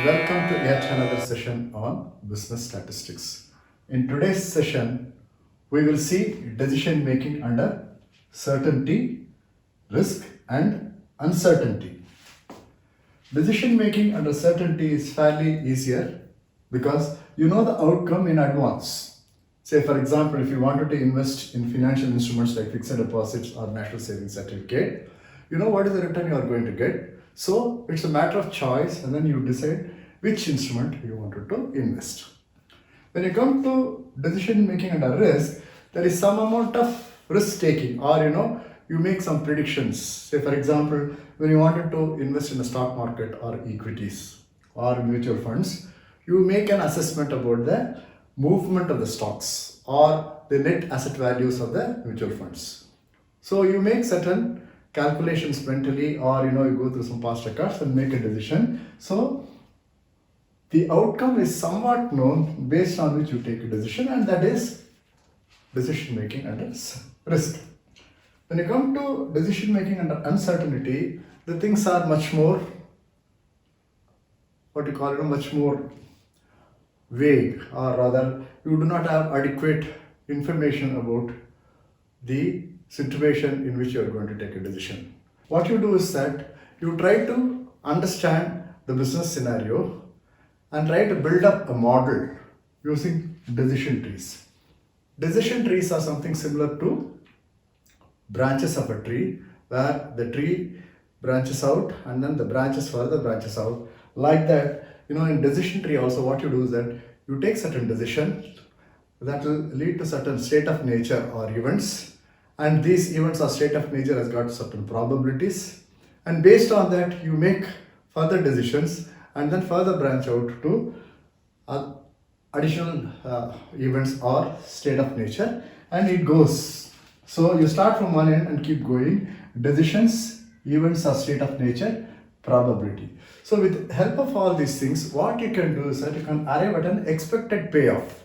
Welcome to yet another session on business statistics. In today's session, we will see decision making under certainty, risk, and uncertainty. Decision making under certainty is fairly easier because you know the outcome in advance. Say, for example, if you wanted to invest in financial instruments like fixed deposits or national savings certificate, you know what is the return you are going to get. So it's a matter of choice, and then you decide which instrument you wanted to invest. When you come to decision making under risk, there is some amount of risk taking, or you make some predictions. Say, for example, when you wanted to invest in the stock market or equities or mutual funds, you make an assessment about the movement of the stocks or the net asset values of the mutual funds. So you make certain calculations mentally, or you go through some past records and make a decision. So the outcome is somewhat known based on which you take a decision, and that is decision making under risk. When you come to decision making under uncertainty, the things are much more much more vague, or rather you do not have adequate information about the situation in which you are going to take a decision. What you do is that you try to understand the business scenario and try to build up a model using decision trees. Decision trees are something similar to branches of a tree, where the tree branches out and then the branches further branches out. Like that, in decision tree also, what you do is that you take certain decisions that will lead to certain state of nature or events, and these events or state of nature has got certain probabilities, and based on that you make further decisions and then further branch out to additional events or state of nature, and it goes. So you start from one end and keep going: decisions, events or state of nature, probability. So with help of all these things, what you can do is that you can arrive at an expected payoff,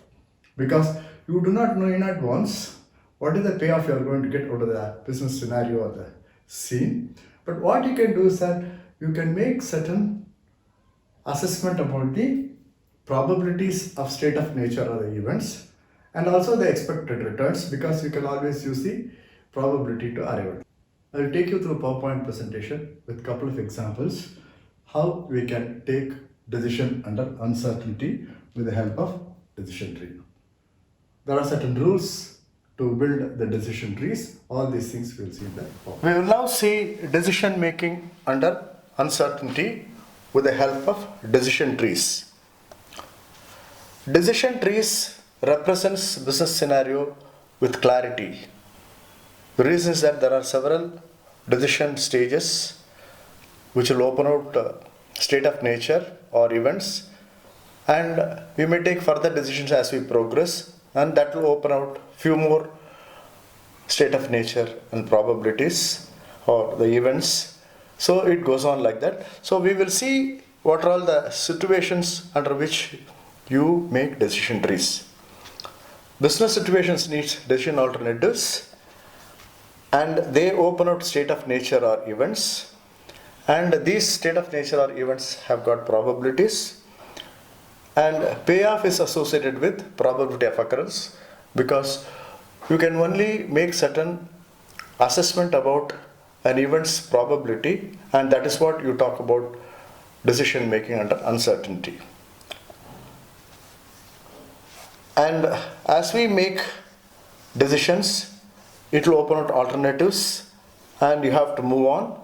because you do not know in advance what is the payoff you are going to get out of the business scenario or the scene. But what you can do is that you can make certain assessment about the probabilities of state of nature or the events, and also the expected returns, because you can always use the probability to arrive at. I will take you through a PowerPoint presentation with a couple of examples how we can take decision under uncertainty with the help of decision tree. There are certain rules to build the decision trees. All these things we will see in the PowerPoint. We will now see decision making under uncertainty with the help of decision trees. Decision trees represents business scenario with clarity. The reason is that there are several decision stages which will open out state of nature or events, and we may take further decisions as we progress, and that will open out few more state of nature and probabilities or the events. So it goes on like that. So we will see what are all the situations under which you make decision trees. Business situations need decision alternatives, and they open out state of nature or events, and these state of nature or events have got probabilities, and payoff is associated with probability of occurrence, because you can only make certain assessment about an event's probability, and that is what you talk about decision making under uncertainty. And as we make decisions, it will open out alternatives and you have to move on.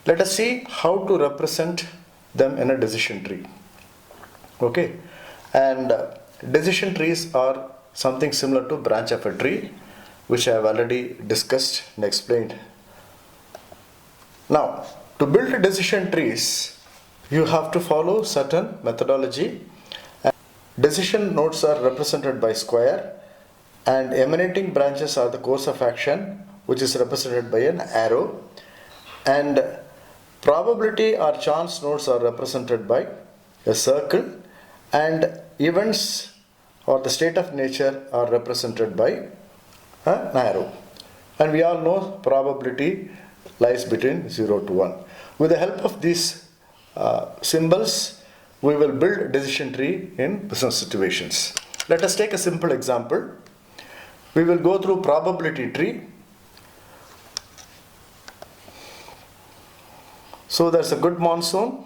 Let us see how to represent them in a decision tree. Okay, and decision trees are something similar to branch of a tree, which I have already discussed and explained. Now, to build decision trees, you have to follow certain methodology. Decision nodes are represented by square, and emanating branches are the course of action, which is represented by an arrow, and probability or chance nodes are represented by a circle, and events or the state of nature are represented by an arrow. And we all know probability lies between 0 to 1. With the help of these symbols, we will build a decision tree in business situations. Let us take a simple example. We will go through probability tree. So there's a good monsoon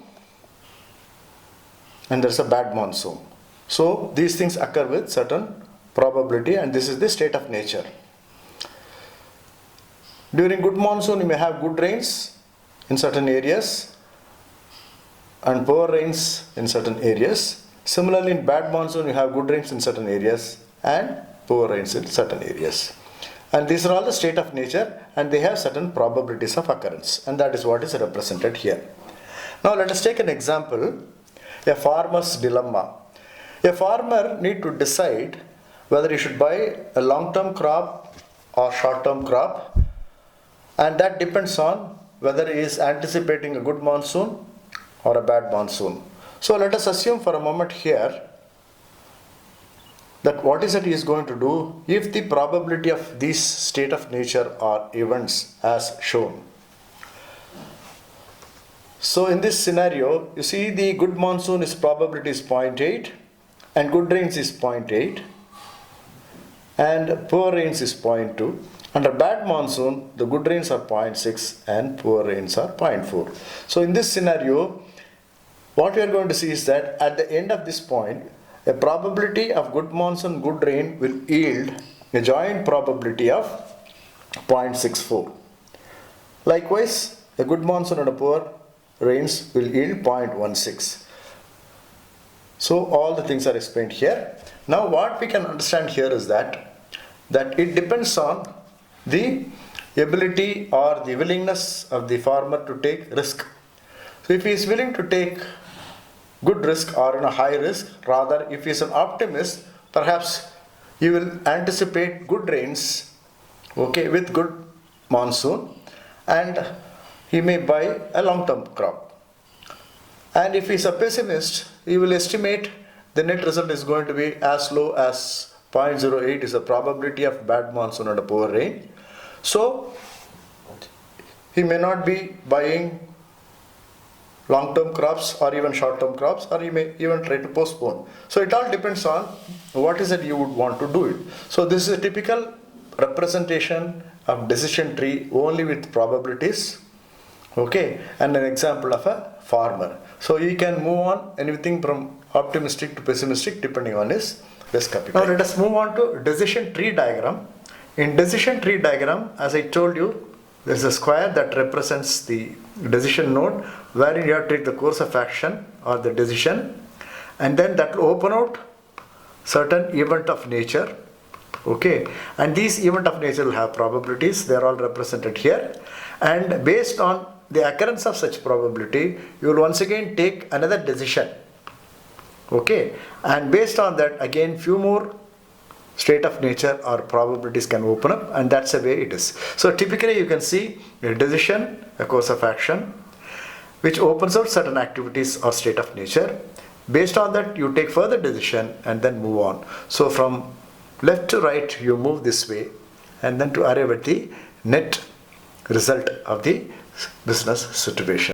and there's a bad monsoon. So these things occur with certain probability, and this is the state of nature. During good monsoon, you may have good rains in certain areas and poor rains in certain areas. Similarly, in bad monsoon, you have good rains in certain areas and poor rains in certain areas. And these are all the state of nature, and they have certain probabilities of occurrence, and that is what is represented here. Now let us take an example, a farmer's dilemma. A farmer need to decide whether he should buy a long-term crop or short-term crop, and that depends on whether he is anticipating a good monsoon or a bad monsoon. So let us assume for a moment here that what is it he is going to do if the probability of this state of nature or events as shown. So in this scenario, you see the good monsoon is probability is 0.8 and good rains is 0.8 and poor rains is 0.2. Under bad monsoon, the good rains are 0.6 and poor rains are 0.4. So in this scenario, what we are going to see is that at the end of this point, a probability of good monsoon, good rain will yield a joint probability of 0.64. Likewise, a good monsoon and a poor rains will yield 0.16. So all the things are explained here. Now what we can understand here is that it depends on the ability or the willingness of the farmer to take risk. So if he is willing to take good risk or in a high risk, rather if he is an optimist, perhaps he will anticipate good rains, okay, with good monsoon, and he may buy a long-term crop. And if he is a pessimist, he will estimate the net result is going to be as low as 0.08 is the probability of bad monsoon and a poor rain. So he may not be buying long-term crops or even short-term crops, or you may even try to postpone. So it all depends on what is it you would want to do it. So this is a typical representation of decision tree only with probabilities, okay, and an example of a farmer. So you can move on anything from optimistic to pessimistic depending on his risk appetite. Now let us move on to decision tree diagram. In decision tree diagram, as I told you, there is a square that represents the decision node wherein you have to take the course of action or the decision, and then that will open out certain event of nature, okay, and these event of nature will have probabilities. They are all represented here, and based on the occurrence of such probability, you will once again take another decision, okay, and based on that again few more state of nature or probabilities can open up, and that's the way it is. So typically you can see a decision, a course of action, which opens out certain activities or state of nature. Based on that you take further decision and then move on. So from left to right you move this way, and then to arrive at the net result of the business situation.